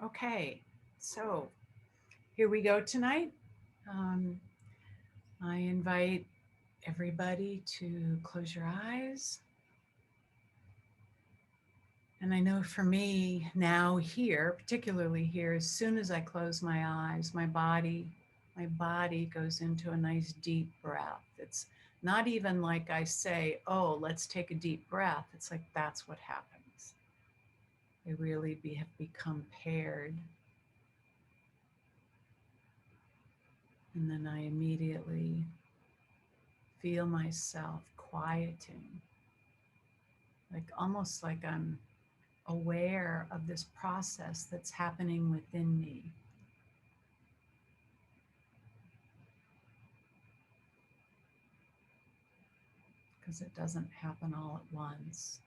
Okay, so here we go tonight. Um, I invite everybody to close your eyes. And I know for me now here, particularly here, as soon as I close my eyes, my body goes into a nice deep breath. It's not even like I say, oh, let's take a deep breath. It's like that's what happens. I really have become paired. And then I immediately feel myself quieting, like almost like I'm aware of this process that's happening within me. Because it doesn't happen all at once,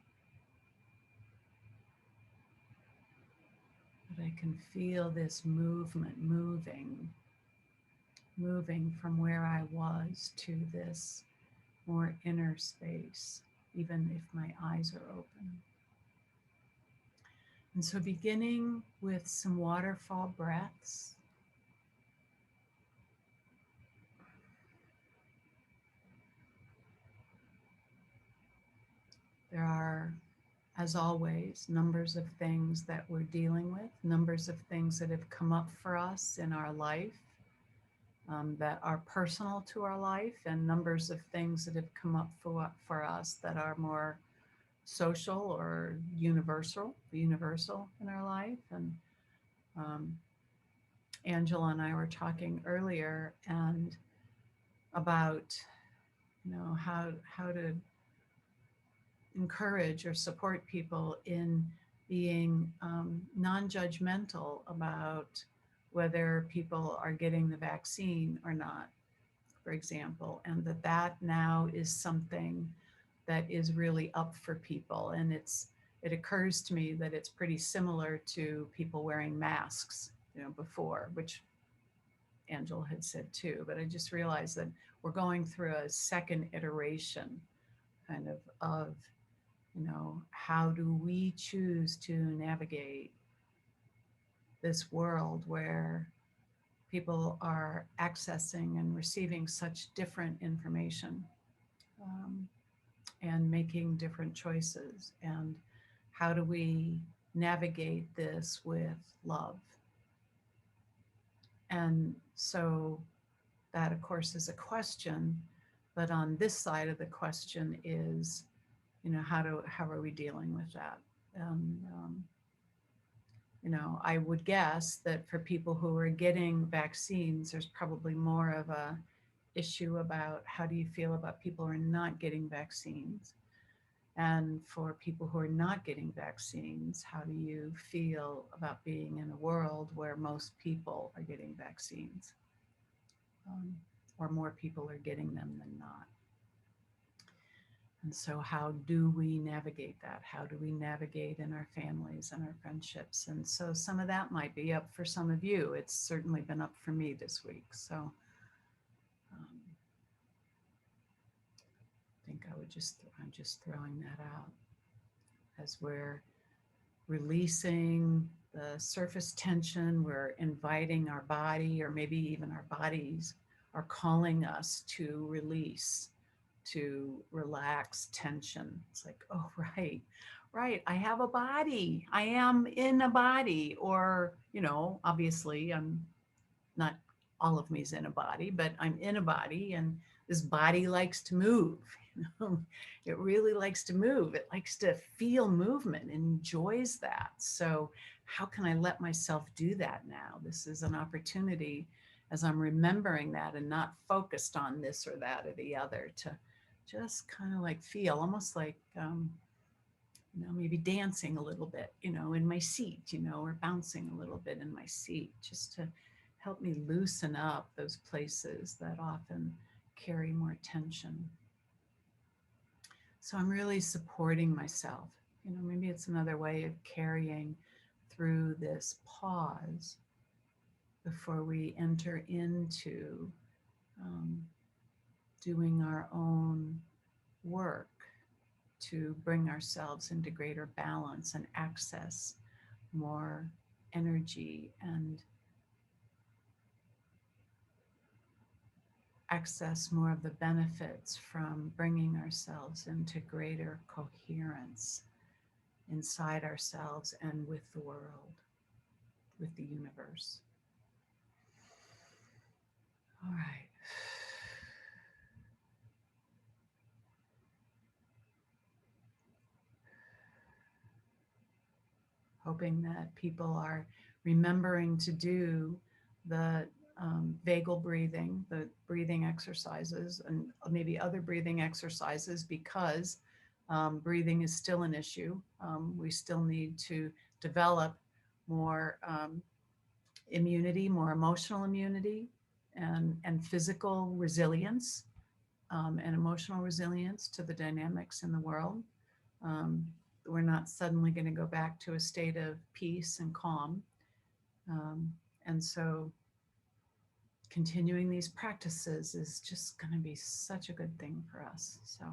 but I can feel this movement moving from where I was to this more inner space, even if my eyes are open. And so, beginning with some waterfall breaths, there are, as always, numbers of things that we're dealing with, numbers of things that have come up for us in our life that are personal to our life, and numbers of things that have come up for us that are more social or universal in our life. And um, Angela and I were talking earlier and about how to encourage or support people in being non-judgmental about whether people are getting the vaccine or not, for example, and that now is something that is really up for people. And it occurs to me that it's pretty similar to people wearing masks, before, which Angela had said too. But I just realized that we're going through a second iteration kind of how do we choose to navigate this world where people are accessing and receiving such different information, um, and making different choices? And how do we navigate this with love? And so that, of course, is a question. But on this side of the question is, how are we dealing with that? And I would guess that for people who are getting vaccines, there's probably more of a issue about how do you feel about people who are not getting vaccines. And for people who are not getting vaccines, how do you feel about being in a world where most people are getting vaccines, um, or more people are getting them than not? And so, how do we navigate that? How do we navigate in our families and our friendships? And so, some of that might be up for some of you. It's certainly been up for me this week. So, I think I'm just throwing that out as we're releasing the surface tension. We're inviting our body, or maybe even our bodies are calling us to release, to relax tension. It's like, oh, right. I have a body. I am in a body. Or, obviously, I'm not, all of me is in a body, but I'm in a body, and this body likes to move. It really likes to move. It likes to feel movement and enjoys that. So how can I let myself do that now? This is an opportunity, as I'm remembering that and not focused on this or that or the other, to just kind of like feel almost like maybe dancing a little bit, in my seat, or bouncing a little bit in my seat, just to help me loosen up those places that often carry more tension. So I'm really supporting myself. Maybe it's another way of carrying through this pause before we enter into um, doing our own work to bring ourselves into greater balance and access more energy and access more of the benefits from bringing ourselves into greater coherence inside ourselves and with the world, with the universe. All right. Hoping that people are remembering to do the vagal breathing, the breathing exercises, and maybe other breathing exercises, because breathing is still an issue. We still need to develop more immunity, more emotional immunity, and physical resilience, and emotional resilience to the dynamics in the world. Um, we're not suddenly going to go back to a state of peace and calm. And so continuing these practices is just going to be such a good thing for us. So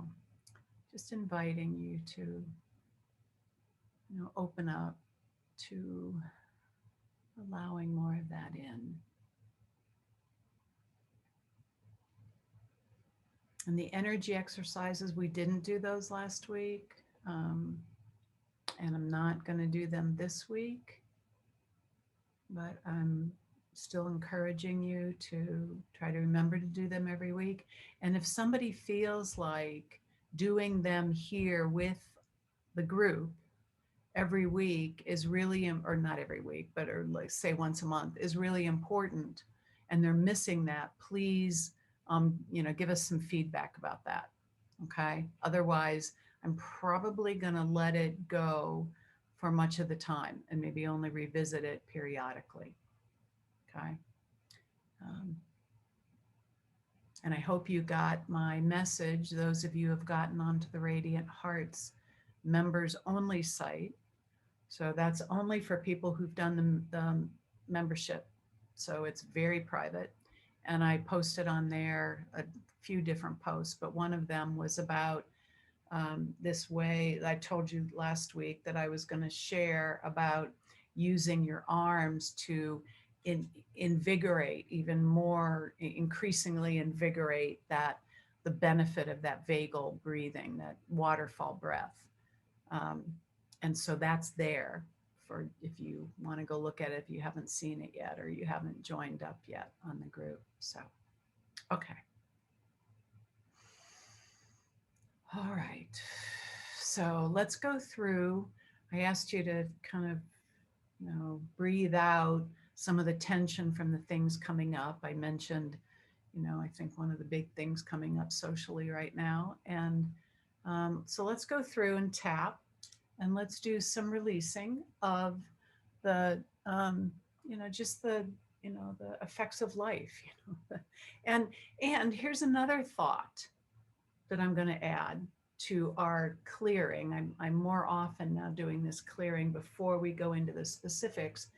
just inviting you to, open up to allowing more of that in. And the energy exercises, we didn't do those last week. And I'm not going to do them this week, but I'm still encouraging you to try to remember to do them every week. And if somebody feels like doing them here with the group every week is really, or not every week, but or like say once a month is really important, and they're missing that, please, give us some feedback about that. Okay. Otherwise, I'm probably going to let it go for much of the time and maybe only revisit it periodically. Okay. And I hope you got my message. Those of you who have gotten onto the Radiant Hearts members only site. So that's only for people who've done the membership. So it's very private. And I posted on there a few different posts, but one of them was about this way. I told you last week that I was going to share about using your arms to invigorate even more, increasingly invigorate the benefit of that vagal breathing, that waterfall breath. And so that's there for if you want to go look at it, if you haven't seen it yet, or you haven't joined up yet on the group. So, okay. All right. So let's go through. I asked you to kind of, breathe out some of the tension from the things coming up. I mentioned, I think one of the big things coming up socially right now. And so let's go through and tap, and let's do some releasing of the, just the effects of life. And here's another thought that I'm going to add to our clearing. I'm more often now doing this clearing before we go into the specifics.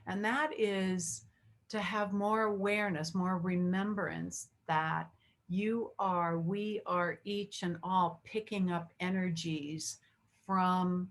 And that is to have more awareness, more remembrance that we are each and all picking up energies from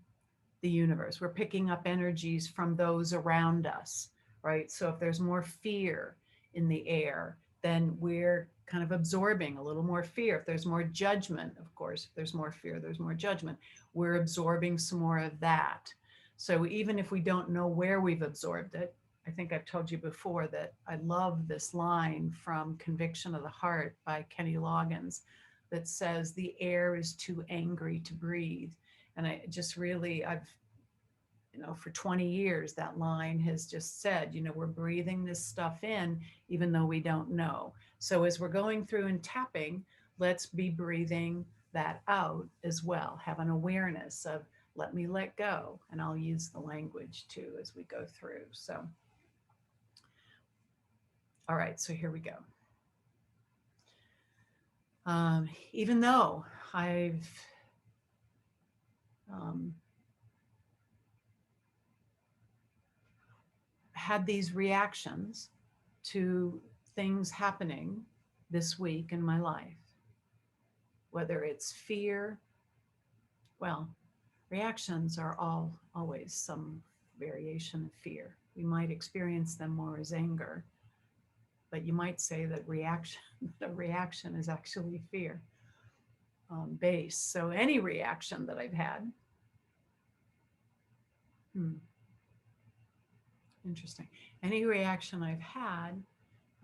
the universe. We're picking up energies from those around us, right? So if there's more fear in the air, then we're kind of absorbing a little more fear. If there's more judgment, of course, if there's more fear, there's more judgment. We're absorbing some more of that. So even if we don't know where we've absorbed it, I think I've told you before that I love this line from Conviction of the Heart by Kenny Loggins that says, the air is too angry to breathe. And I just really, for 20 years, that line has just said, we're breathing this stuff in, even though we don't know. So as we're going through and tapping, let's be breathing that out as well. Have an awareness of, let me let go. And I'll use the language too as we go through. So, all right, so here we go. Even though I've had these reactions to things happening this week in my life, whether it's fear, well, reactions are always some variation of fear. We might experience them more as anger, but you might say that a reaction is actually fear based. So any reaction that I've had, interesting. Any reaction I've had,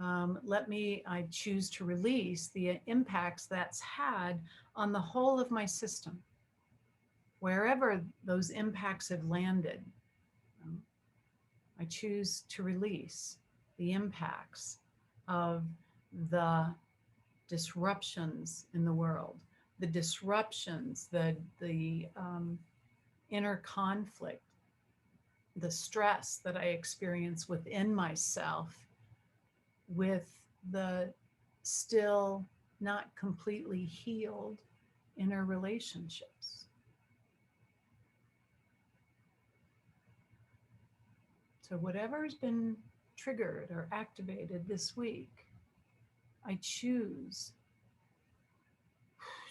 I choose to release the impacts that's had on the whole of my system. Wherever those impacts have landed, I choose to release the impacts of the disruptions in the world, the disruptions, the inner conflict, the stress that I experience within myself with the still not completely healed inner relationships. So whatever's been triggered or activated this week, I choose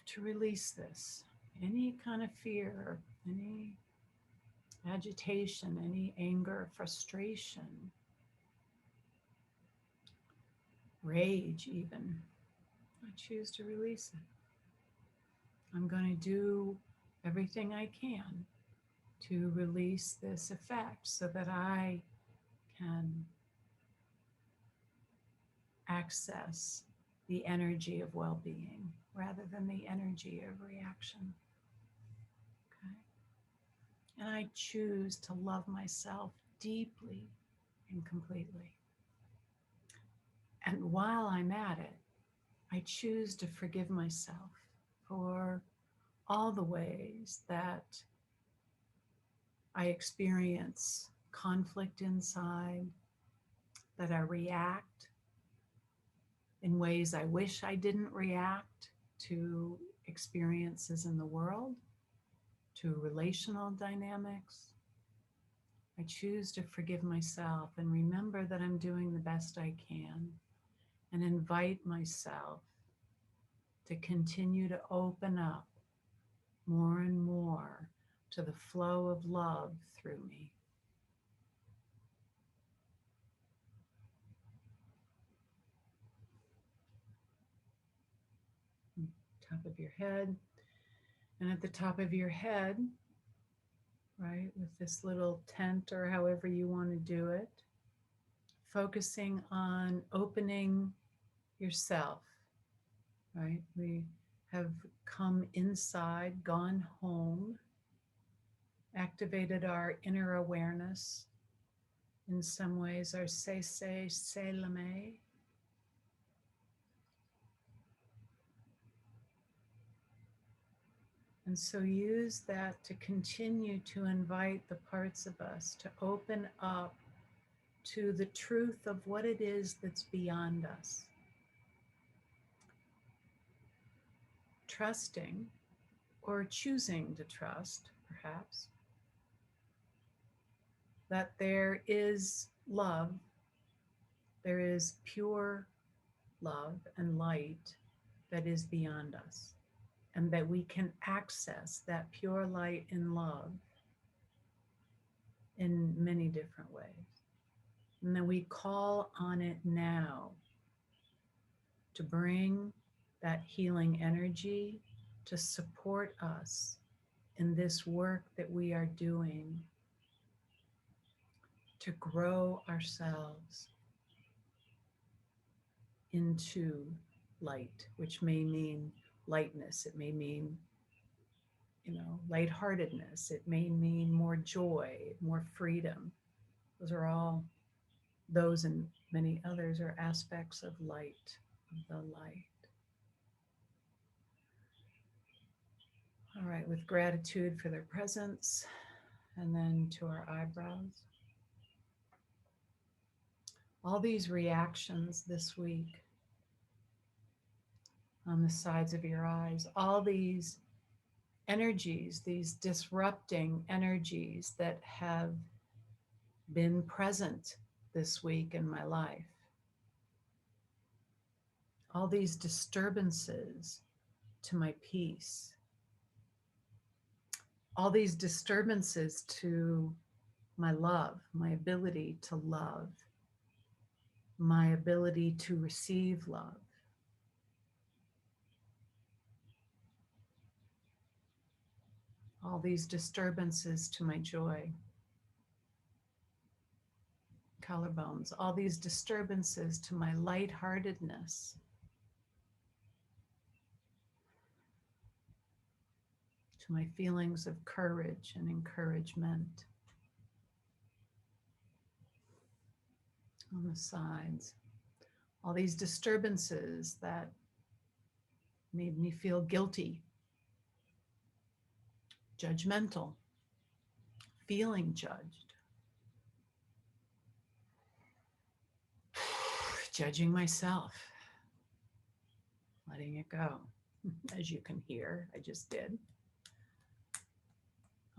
to release this. Any kind of fear, any agitation, any anger, frustration, rage even, I choose to release it. I'm going to do everything I can to release this effect so that I can access the energy of well-being rather than the energy of reaction. Okay? And I choose to love myself deeply and completely. And while I'm at it, I choose to forgive myself for all the ways that I experience conflict inside, that I react in ways I wish I didn't react to experiences in the world, to relational dynamics. I choose to forgive myself and remember that I'm doing the best I can, and invite myself to continue to open up more and more to the flow of love through me. Top of your head. And at the top of your head, right, with this little tent or however you want to do it, focusing on opening yourself, right? We have come inside, gone home, activated our inner awareness. In some ways, our se lame. And so use that to continue to invite the parts of us to open up to the truth of what it is that's beyond us. Trusting, or choosing to trust, perhaps, that there is love, there is pure love and light that is beyond us, and that we can access that pure light and love in many different ways. And then we call on it now to bring that healing energy to support us in this work that we are doing to grow ourselves into light, which may mean lightness. It may mean, lightheartedness. It may mean more joy, more freedom. Those and many others are aspects of light, of the light. All right, with gratitude for their presence, and then to our eyebrows. All these reactions this week on the sides of your eyes, all these energies, these disrupting energies that have been present this week in my life, all these disturbances to my peace, all these disturbances to my love, my ability to love, my ability to receive love. All these disturbances to my joy, collarbones, all these disturbances to my lightheartedness, to my feelings of courage and encouragement. On the sides, all these disturbances that made me feel guilty, judgmental, feeling judged, judging myself, letting it go. As you can hear, I just did.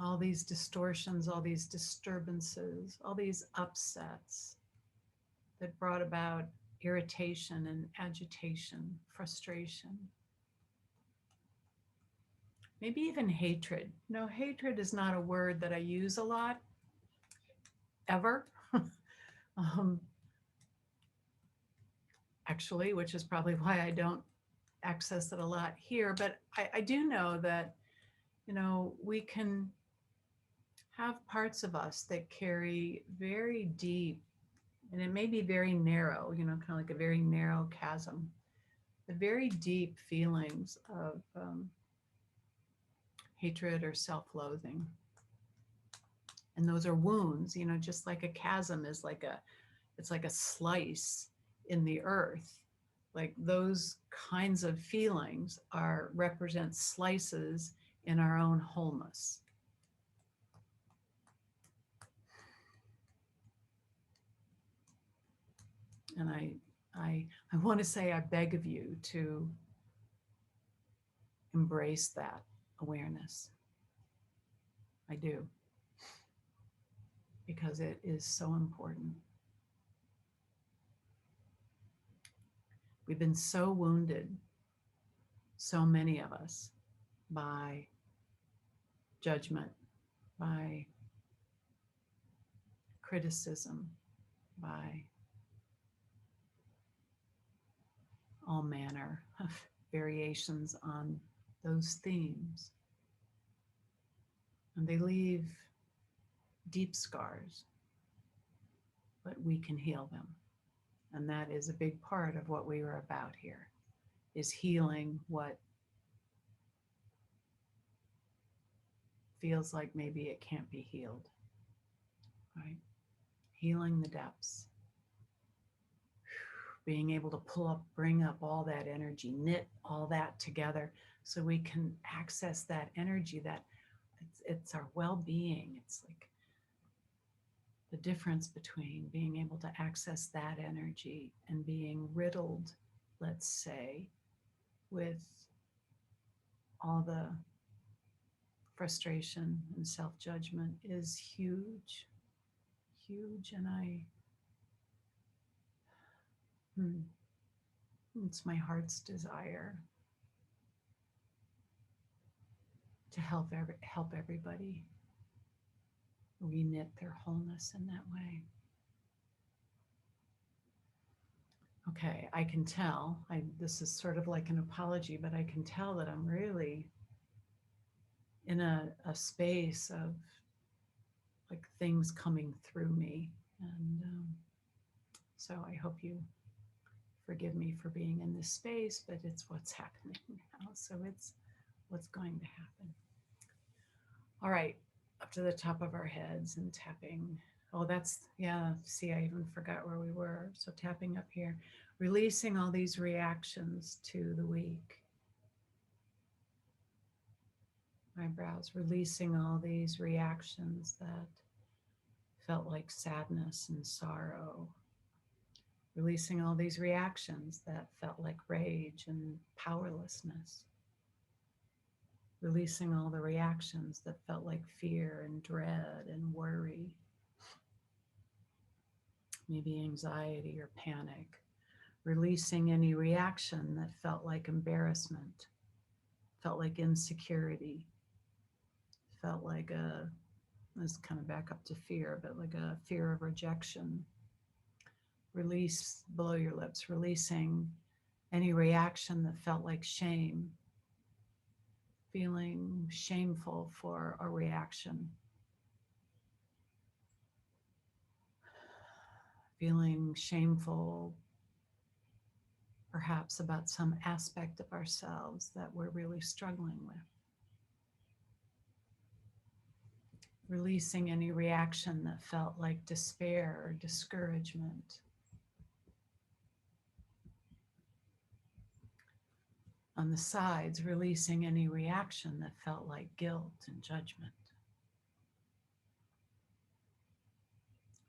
All these distortions, all these disturbances, all these upsets that brought about irritation and agitation, frustration, maybe even hatred. No, hatred is not a word that I use a lot, ever. Actually, which is probably why I don't access it a lot here. But I do know that, we can have parts of us that carry very deep, and it may be very narrow, kind of like a very narrow chasm, the very deep feelings of hatred or self-loathing. And those are wounds, just like a chasm is it's like a slice in the earth. Like those kinds of feelings represent slices in our own wholeness. And I want to say, I beg of you to embrace that awareness. I do. Because it is so important. We've been so wounded, so many of us, by judgment, by criticism, by all manner of variations on those themes. And they leave deep scars, but we can heal them. And that is a big part of what we are about here, is healing what feels like maybe it can't be healed, right? Healing the depths. Being able to bring up all that energy, knit all that together so we can access that energy, that it's our well-being. It's like the difference between being able to access that energy and being riddled, let's say, with all the frustration and self-judgment is huge, huge. And it's my heart's desire to help everybody reknit their wholeness in that way. Okay, I can tell, this is sort of like an apology, but I can tell that I'm really in a space of like things coming through me. And so I hope you forgive me for being in this space, but it's what's happening now. So it's what's going to happen. All right, up to the top of our heads and tapping. Oh, see, I even forgot where we were. So tapping up here, releasing all these reactions to the week. Eyebrows, releasing all these reactions that felt like sadness and sorrow. Releasing all these reactions that felt like rage and powerlessness. Releasing all the reactions that felt like fear and dread and worry. Maybe anxiety or panic. Releasing any reaction that felt like embarrassment, felt like insecurity, felt like a Let's kind of back up to fear, but like a fear of rejection. Release below your lips, releasing any reaction that felt like shame, feeling shameful for a reaction, feeling shameful perhaps about some aspect of ourselves that we're really struggling with. Releasing any reaction that felt like despair or discouragement. On the sides, releasing any reaction that felt like guilt and judgment.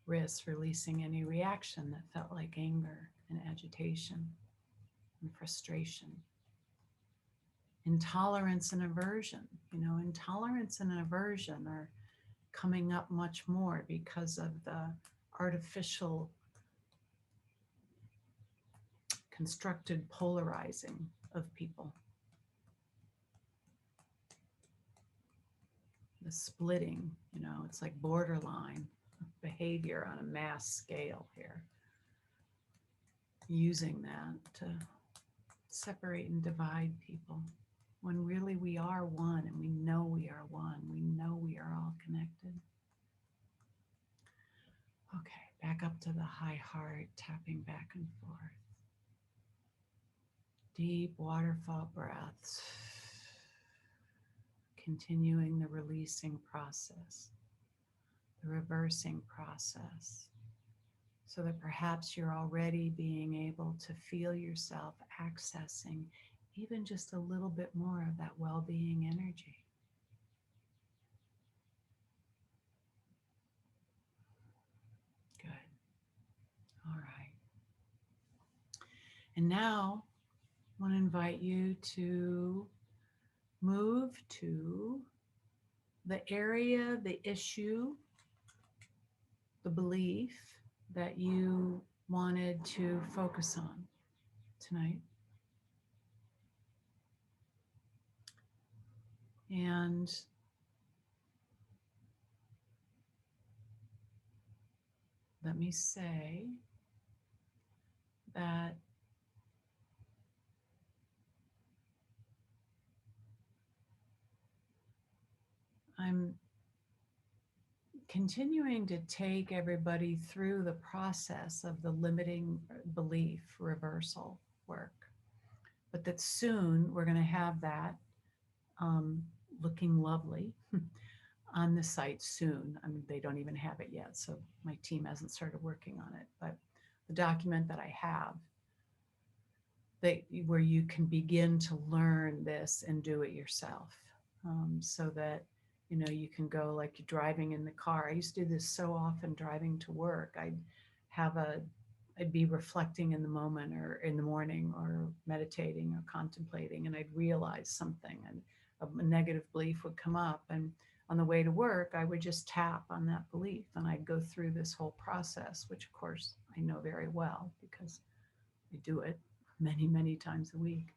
Wrists, releasing any reaction that felt like anger and agitation and frustration. Intolerance and aversion. Intolerance and aversion are coming up much more because of the artificial constructed polarizing of people. The splitting, it's like borderline behavior on a mass scale here. Using that to separate and divide people when really we are one, and we know we are one. We know we are all connected. Okay, back up to the high heart, tapping back and forth. Deep waterfall breaths. Continuing the releasing process, the reversing process, so that perhaps you're already being able to feel yourself accessing even just a little bit more of that well-being energy. Good. All right. And now I want to invite you to move to the area, the issue, the belief that you wanted to focus on tonight. And let me say that I'm continuing to take everybody through the process of the limiting belief reversal work, but that soon we're going to have that looking lovely on the site soon. I mean, they don't even have it yet, so my team hasn't started working on it, but the document that I have, where you can begin to learn this and do it yourself, so that you can go like you're driving in the car. I used to do this so often driving to work. I'd be reflecting in the moment or in the morning or meditating or contemplating, and I'd realize something, and a negative belief would come up, and on the way to work I would just tap on that belief, and I'd go through this whole process, which of course I know very well because I do it many times a week.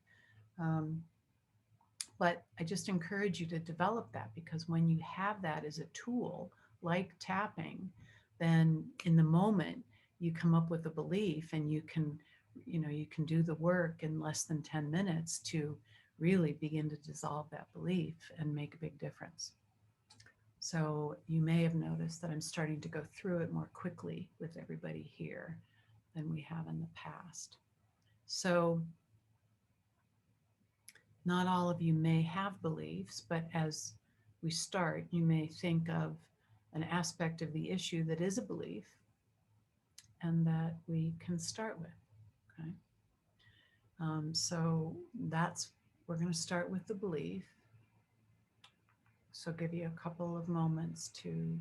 But I just encourage you to develop that, because when you have that as a tool, like tapping, then in the moment you come up with a belief, and you can do the work in less than 10 minutes to really begin to dissolve that belief and make a big difference. So you may have noticed that I'm starting to go through it more quickly with everybody here than we have in the past. So not all of you may have beliefs, but as we start, you may think of an aspect of the issue that is a belief and that we can start with, okay? So we're going to start with the belief. So give you a couple of moments to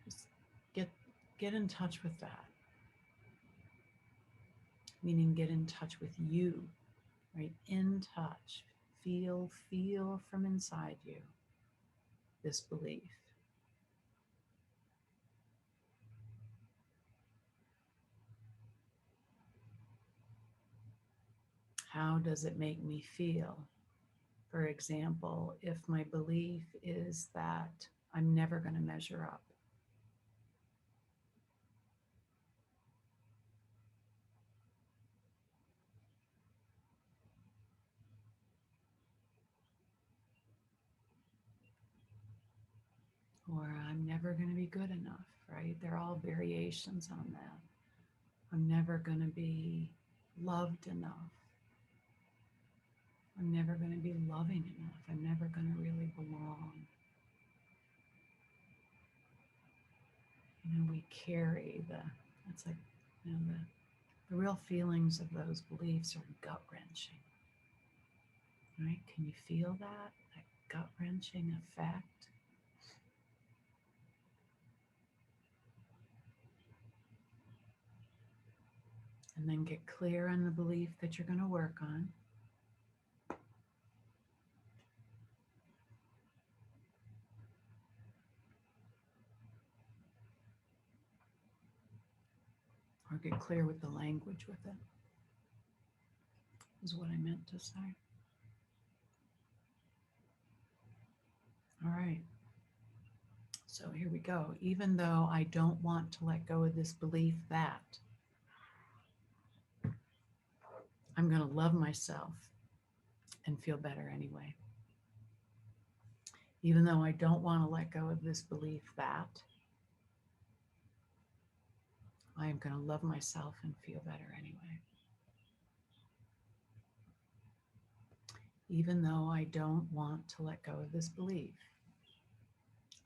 just get in touch with that. Meaning get in touch with you, right? In touch. Feel from inside you this belief. How does it make me feel? For example, if my belief is that I'm never going to measure up, or I'm never going to be good enough, right? They're all variations on that. I'm never going to be loved enough. I'm never going to be loving enough. I'm never going to really belong. We carry it's like, the real feelings of those beliefs are gut wrenching, right? Can you feel that gut wrenching effect? And then get clear on the belief that you're going to work on. Or get clear with the language with it, is what I meant to say. All right. So here we go. Even though I don't want to let go of this belief that I'm going to love myself and feel better anyway. Even though I don't want to let go of this belief that I am going to love myself and feel better anyway. Even though I don't want to let go of this belief,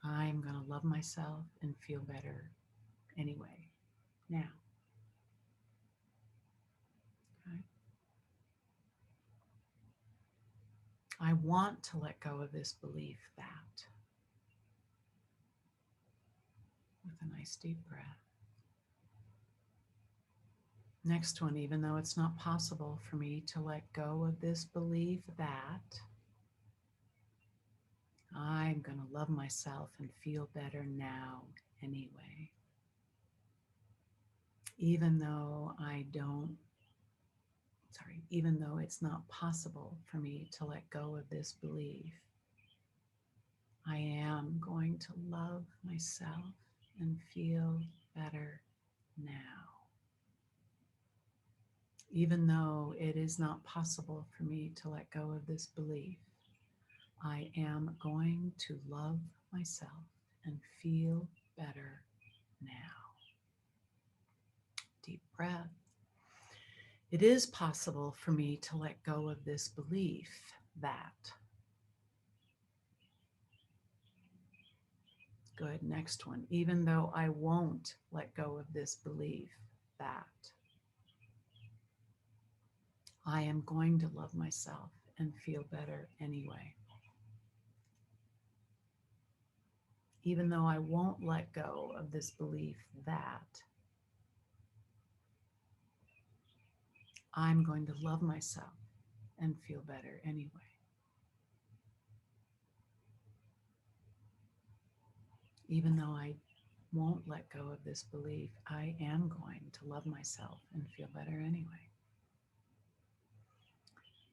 I'm going to love myself and feel better anyway. Now. Okay. I want to let go of this belief that, with a nice deep breath. Next one, even though it's not possible for me to let go of this belief that I'm going to love myself and feel better now anyway. Even though even though it's not possible for me to let go of this belief, I am going to love myself and feel better now. Even though it is not possible for me to let go of this belief, I am going to love myself and feel better now. Deep breath. It is possible for me to let go of this belief that. Good. Next one. Even though I won't let go of this belief that I am going to love myself and feel better anyway. Even though I won't let go of this belief that I'm going to love myself and feel better anyway. Even though I won't let go of this belief, I am going to love myself and feel better anyway.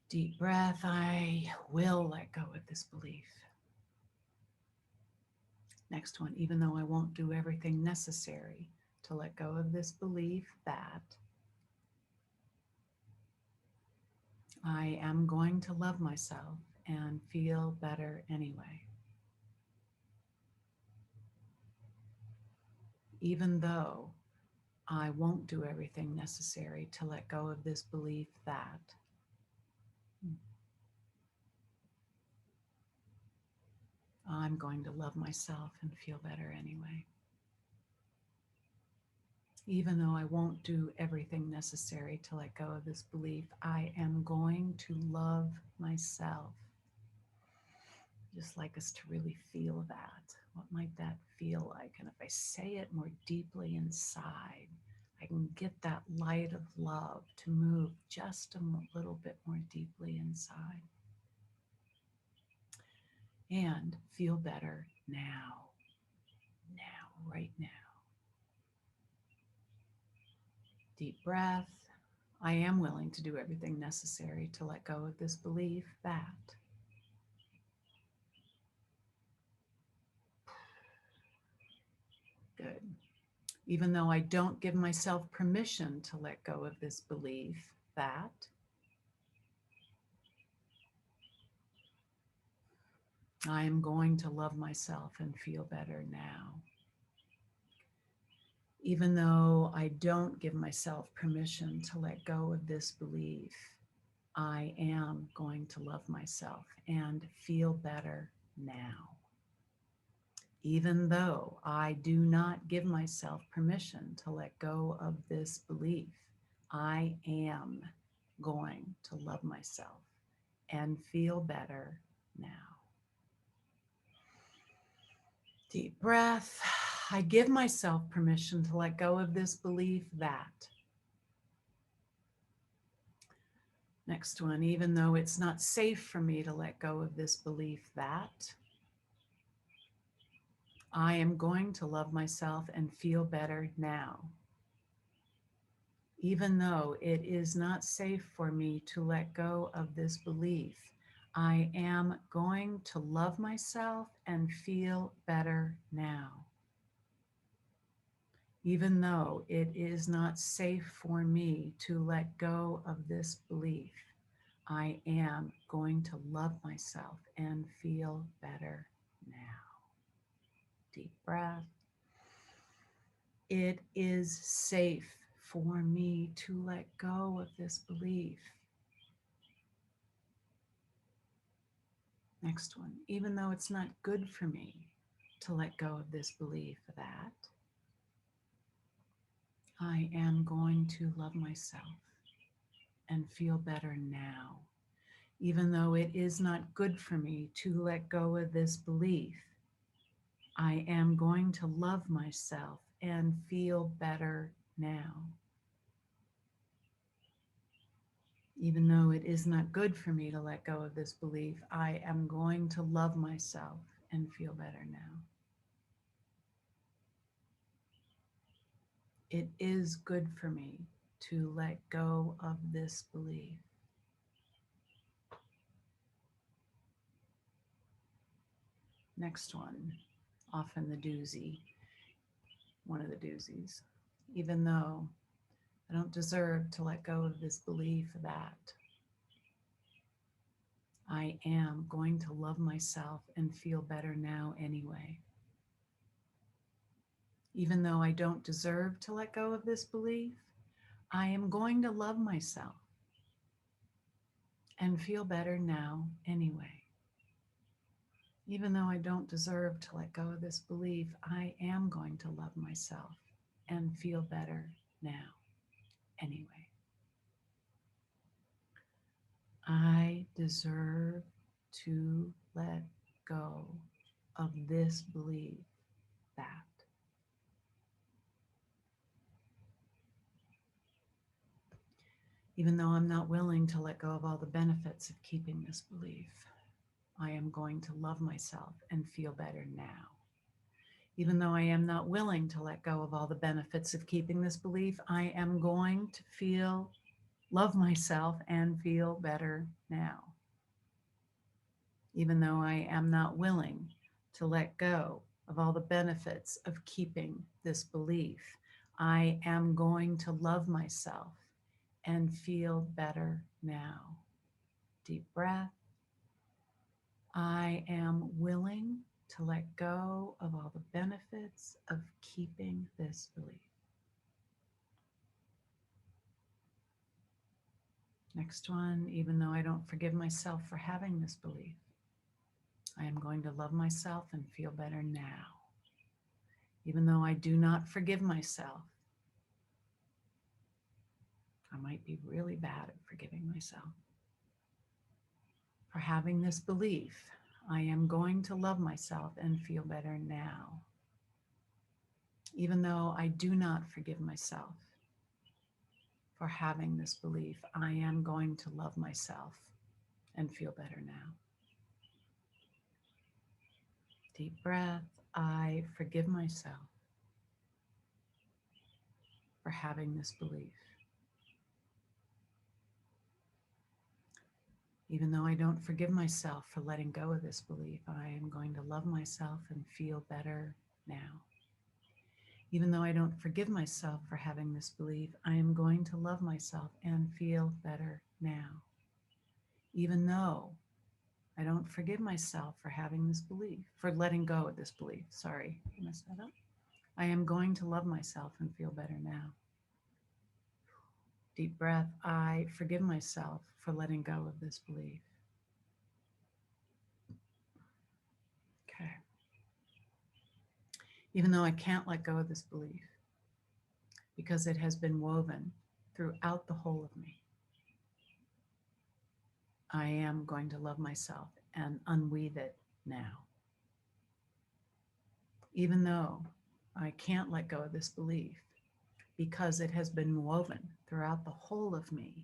Deep breath. I will let go of this belief. Next one. Even though I won't do everything necessary to let go of this belief that I am going to love myself and feel better anyway. Even though I won't do everything necessary to let go of this belief that I'm going to love myself and feel better anyway. Even though I won't do everything necessary to let go of this belief, I am going to love myself. Just like us to really feel that. What might that feel like? And if I say it more deeply inside, I can get that light of love to move just a little bit more deeply inside. And feel better now, right now. Deep breath. I am willing to do everything necessary to let go of this belief that Even though I don't give myself permission to let go of this belief that I am going to love myself and feel better now. Even though I don't give myself permission to let go of this belief, I am going to love myself and feel better now. Even though I do not give myself permission to let go of this belief, I am going to love myself and feel better now. Deep breath. I give myself permission to let go of this belief that. Next one, even though it's not safe for me to let go of this belief that. I am going to love myself and feel better now. Even though it is not safe for me to let go of this belief, I am going to love myself and feel better now. Even though it is not safe for me to let go of this belief, I am going to love myself and feel better now. Deep breath. It is safe for me to let go of this belief. Next one, even though it's not good for me to let go of this belief that I am going to love myself and feel better now. Even though it is not good for me to let go of this belief, I am going to love myself and feel better now. Even though it is not good for me to let go of this belief, I am going to love myself and feel better now. It is good for me to let go of this belief. Next one, often the doozy, one of the doozies. Even though I don't deserve to let go of this belief that I am going to love myself and feel better now anyway. Even though I don't deserve to let go of this belief, I am going to love myself and feel better now anyway. Even though I don't deserve to let go of this belief, I am going to love myself and feel better now anyway. I deserve to let go of this belief that. Even though I'm not willing to let go of all the benefits of keeping this belief, I am going to love myself and feel better now. Even though I am not willing to let go of all the benefits of keeping this belief, I am going to love myself and feel better now. Even though I am not willing to let go of all the benefits of keeping this belief, I am going to love myself and feel better now. Deep breath. I am willing to let go of all the benefits of keeping this belief. Next one, even though I don't forgive myself for having this belief, I am going to love myself and feel better now. Even though I do not forgive myself, I might be really bad at forgiving myself for having this belief, I am going to love myself and feel better now. Even though I do not forgive myself for having this belief, I am going to love myself and feel better now. Deep breath. I forgive myself for having this belief. Even though I don't forgive myself for letting go of this belief, I am going to love myself and feel better now. Even though I don't forgive myself for having this belief, I am going to love myself and feel better now. Even though I don't forgive myself for having this belief, for letting go of this belief. Sorry, I messed that up. I am going to love myself and feel better now. Deep breath. I forgive myself for letting go of this belief. Okay. Even though I can't let go of this belief because it has been woven throughout the whole of me, I am going to love myself and unweave it now. Even though I can't let go of this belief because it has been woven throughout the whole of me,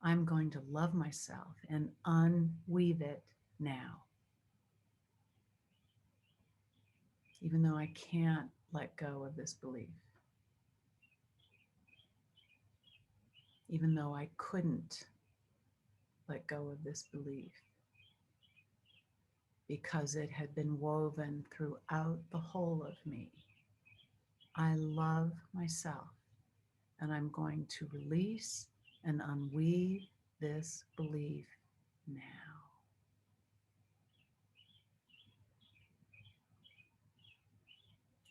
I'm going to love myself and unweave it now. Even though I can't let go of this belief. Even though I couldn't let go of this belief because it had been woven throughout the whole of me, I love myself and I'm going to release and unweave this belief now.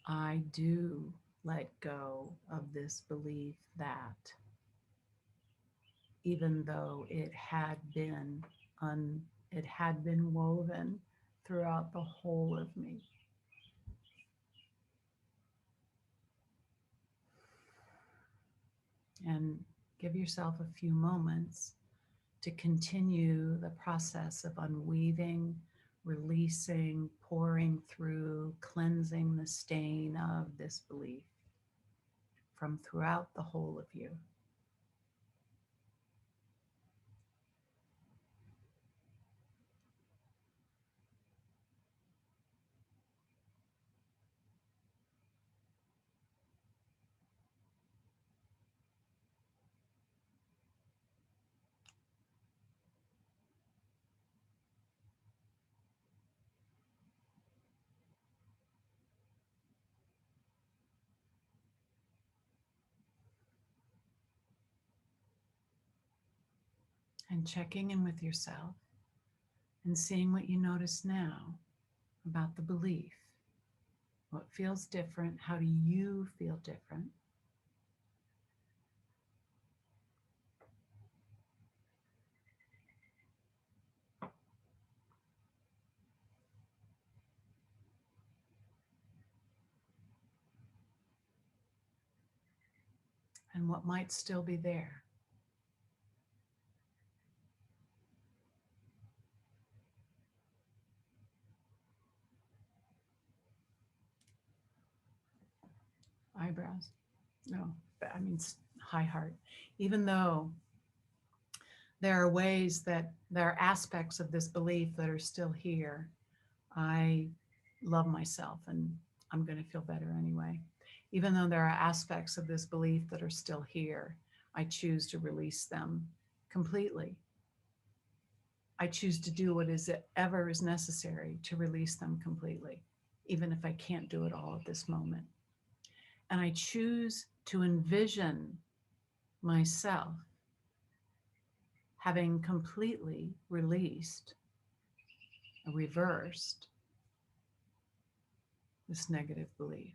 I do let go of this belief that even though it had been woven throughout the whole of me. And give yourself a few moments to continue the process of unweaving, releasing, pouring through, cleansing the stain of this belief from throughout the whole of you. And checking in with yourself and seeing what you notice now about the belief. What feels different? How do you feel different? And what might still be there? Eyebrows? No, I mean high heart. Even though there are ways that there are aspects of this belief that are still here, I love myself and I'm going to feel better anyway. Even though there are aspects of this belief that are still here, I choose to release them completely. I choose to do what is ever is necessary to release them completely, even if I can't do it all at this moment. And I choose to envision myself having completely released, reversed this negative belief.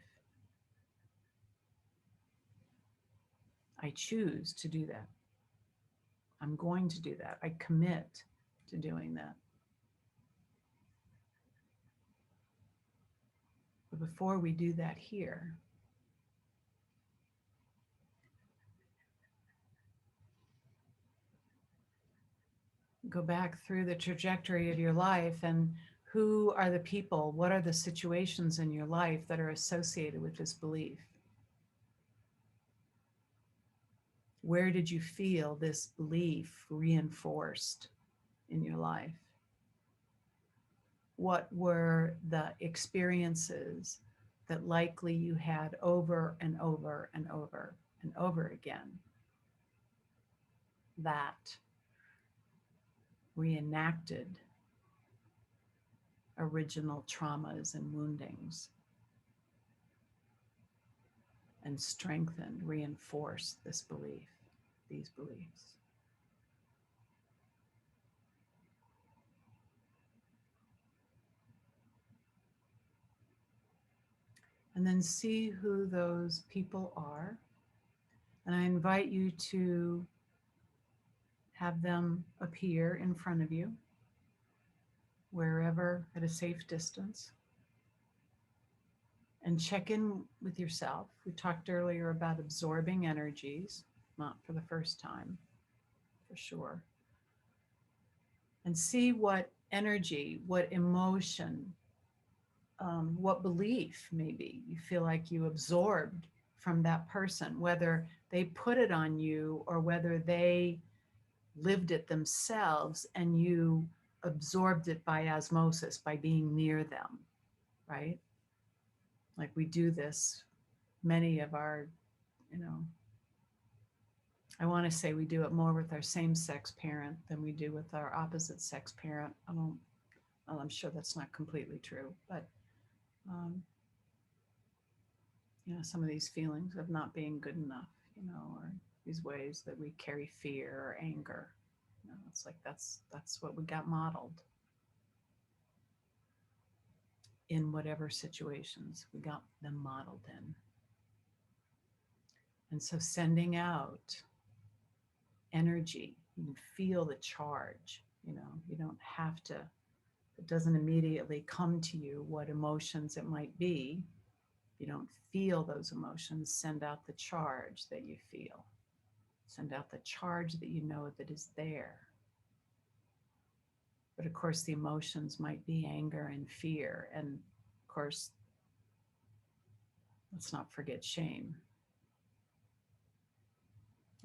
I choose to do that. I'm going to do that. I commit to doing that. But before we do that here, go back through the trajectory of your life and who are the people, what are the situations in your life that are associated with this belief? Where did you feel this belief reinforced in your life? What were the experiences that likely you had over and over and over and over again that reenacted original traumas and woundings? and strengthen, reinforce this belief, these beliefs. And then see who those people are. And I invite you to have them appear in front of you, wherever at a safe distance. And check in with yourself. We talked earlier about absorbing energies, not for the first time, for sure. And see what energy, what emotion, what belief maybe you feel like you absorbed from that person, whether they put it on you or whether they lived it themselves and you absorbed it by osmosis, by being near them, right? Like we do this, many of our, I want to say we do it more with our same-sex parent than we do with our opposite-sex parent. I'm sure that's not completely true, but um, some of these feelings of not being good enough, or these ways that we carry fear or anger. It's like that's what we got modeled in whatever situations we got them modeled in. And so sending out energy, you can feel the charge, you don't have to, it doesn't immediately come to you what emotions it might be. If you don't feel those emotions, send out the charge that you feel. Send out the charge that you know that is there. But of course, the emotions might be anger and fear. And of course, let's not forget shame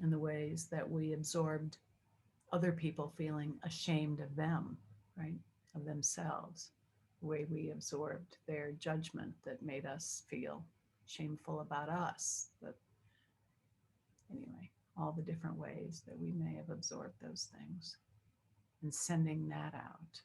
and the ways that we absorbed other people feeling ashamed of them, right? Of themselves. The way we absorbed their judgment that made us feel shameful about us. But anyway, all the different ways that we may have absorbed those things and sending that out.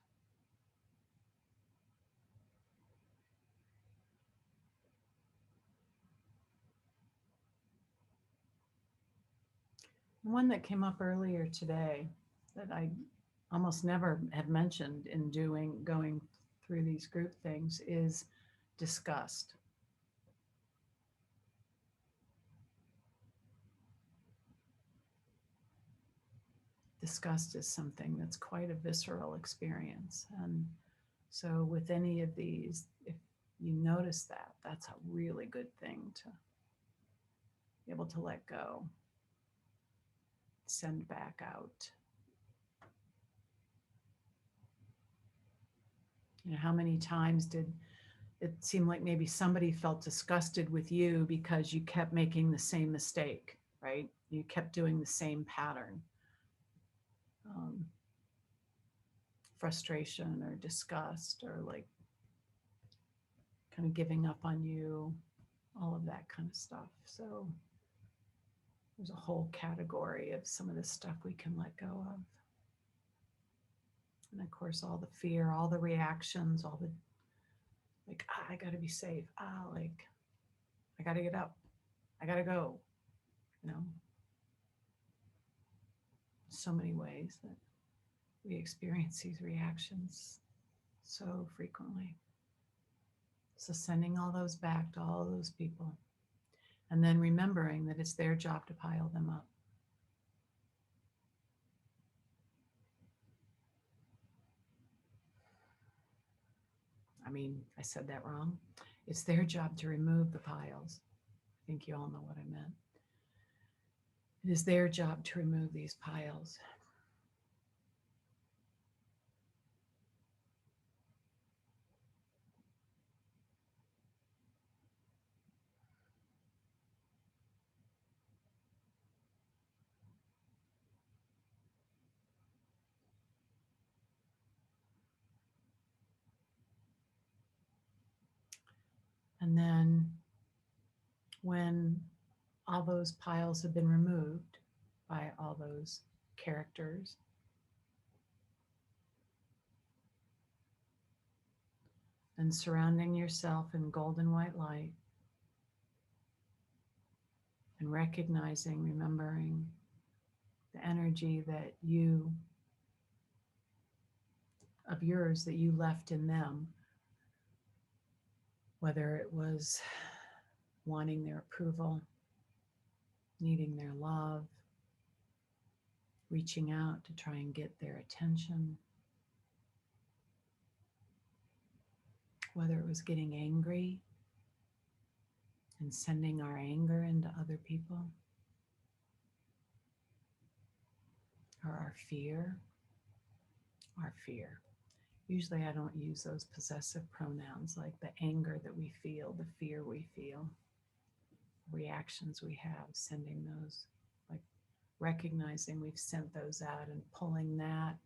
One that came up earlier today that I almost never have mentioned in going through these group things is disgust. Disgust is something that's quite a visceral experience. And so with any of these, if you notice that, that's a really good thing to be able to let go, send back out. How many times did it seem like maybe somebody felt disgusted with you because you kept making the same mistake, right? You kept doing the same pattern. Frustration or disgust or like kind of giving up on you, all of that kind of stuff. So there's a whole category of some of this stuff we can let go of. And of course, all the fear, all the reactions, all the like, I got to be safe. Like, I got to get up. I got to go. So many ways that we experience these reactions so frequently. So sending all those back to all those people and then remembering that it's their job to pile them up. I mean, I said that wrong. It's their job to remove the piles. I think you all know what I meant. It is their job to remove these piles. And then when all those piles have been removed by all those characters, and surrounding yourself in golden white light, and recognizing, remembering the energy that of yours that you left in them, whether it was wanting their approval, needing their love, reaching out to try and get their attention, whether it was getting angry and sending our anger into other people, or our fear. Usually I don't use those possessive pronouns like the anger that we feel, the fear we feel, reactions we have, sending those, like recognizing we've sent those out and pulling that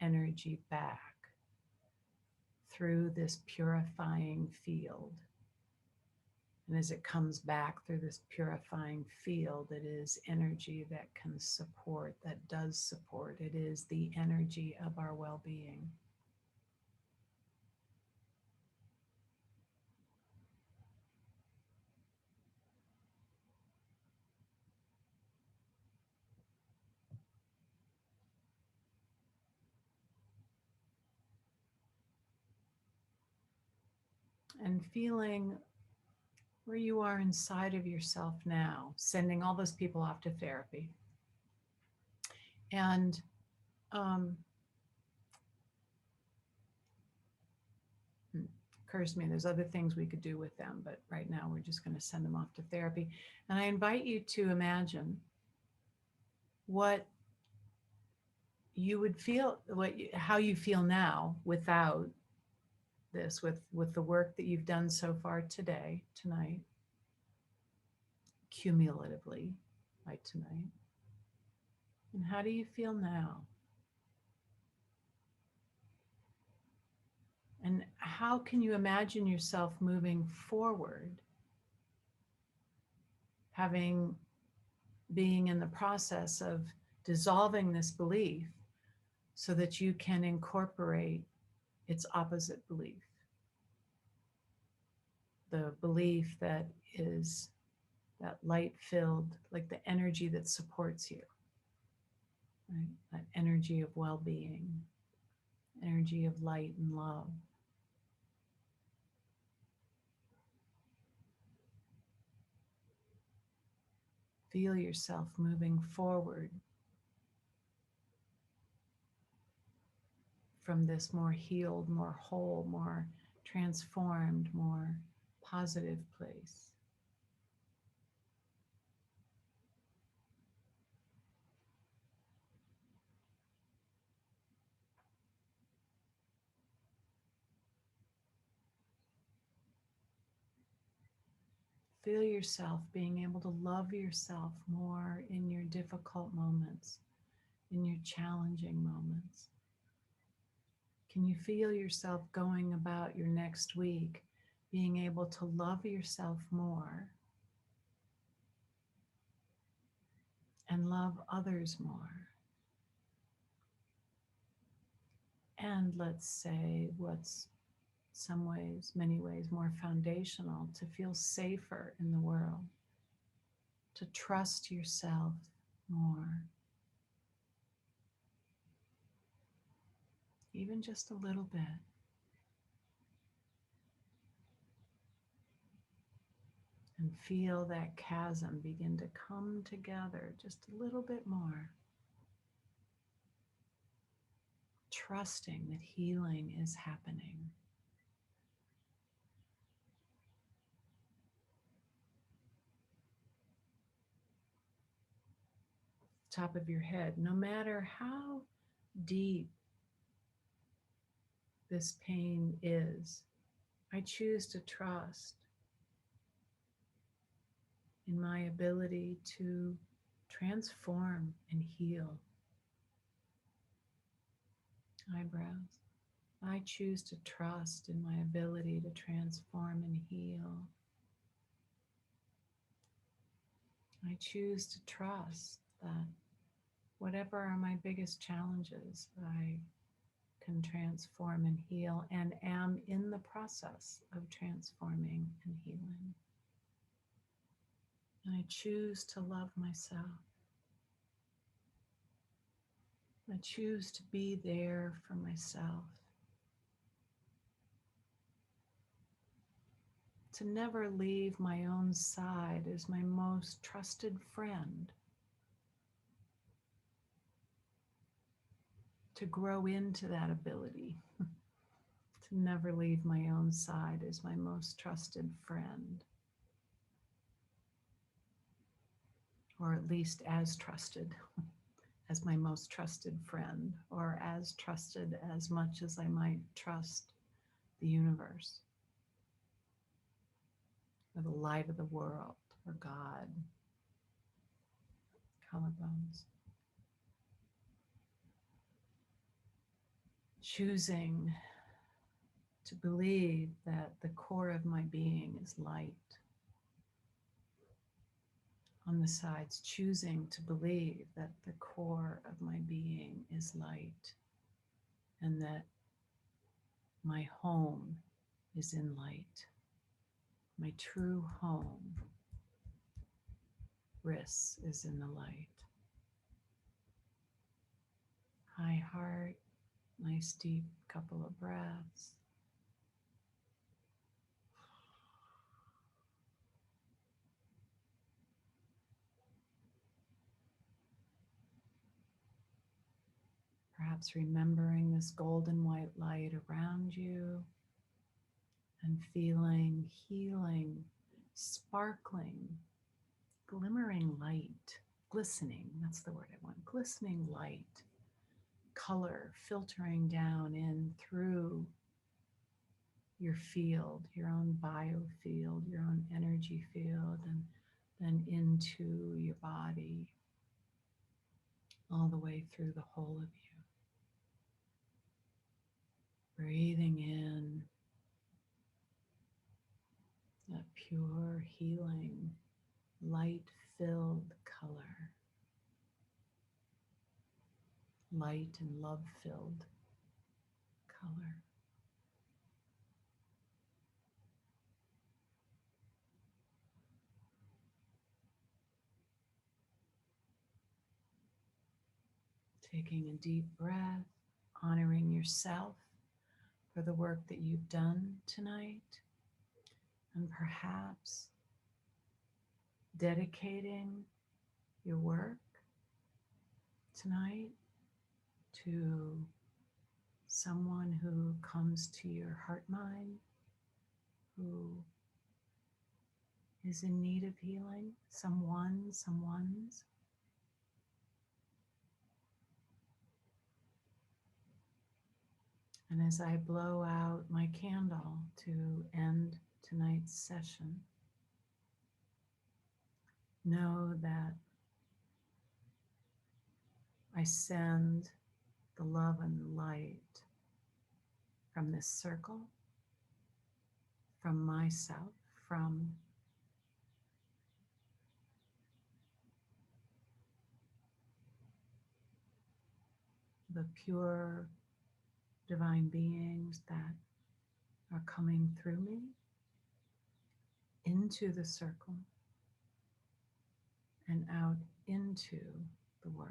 energy back through this purifying field. And as it comes back through this purifying field, it is energy that can support, that does support. It is the energy of our well-being. And feeling where you are inside of yourself now, sending all those people off to therapy. And occurs to me there's other things we could do with them, but right now we're just going to send them off to therapy. And I invite you to imagine what you would feel, how you feel now without this, with the work that you've done so far tonight, cumulatively by tonight. And how do you feel now? And how can you imagine yourself moving forward, being in the process of dissolving this belief so that you can incorporate its opposite belief? The belief that is that light-filled, like the energy that supports you, right? That energy of well-being, energy of light and love. Feel yourself moving forward from this more healed, more whole, more transformed, more positive place. Feel yourself being able to love yourself more in your difficult moments, in your challenging moments. Can you feel yourself going about your next week, being able to love yourself more and love others more? And let's say what's many ways more foundational, to feel safer in the world, to trust yourself more, even just a little bit. And feel that chasm begin to come together just a little bit more. Trusting that healing is happening. Top of your head, no matter how deep this pain is, I choose to trust in my ability to transform and heal. Eyebrows. I choose to trust in my ability to transform and heal. I choose to trust that whatever are my biggest challenges, I can transform and heal, and am in the process of transforming and healing. And I choose to love myself. I choose to be there for myself. To never leave my own side as my most trusted friend. To grow into that ability. To never leave my own side as my most trusted friend. Or at least as trusted as my most trusted friend, or as trusted as much as I might trust the universe, or the light of the world, or God. Collarbones. Choosing to believe that the core of my being is light. On the sides, choosing to believe that the core of my being is light, and that my home is in light. My true home, RHC, is in the light. High heart, nice deep couple of breaths. Perhaps remembering this golden white light around you and feeling healing, sparkling, glimmering light, glistening, that's the word I want, glistening light, color filtering down in through your field, your own biofield, your own energy field, and then into your body, all the way through the whole of you. Breathing in that pure, healing, light-filled color, light and love-filled color. Taking a deep breath, honoring yourself for the work that you've done tonight, and perhaps dedicating your work tonight to someone who comes to your heart mind, who is in need of healing, someone's. And as I blow out my candle to end tonight's session, know that I send the love and light from this circle, from myself, from the pure divine beings that are coming through me into the circle and out into the world.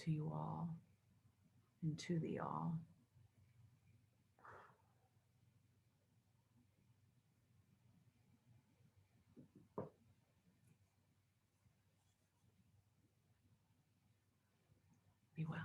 To you all and to the all. Be well.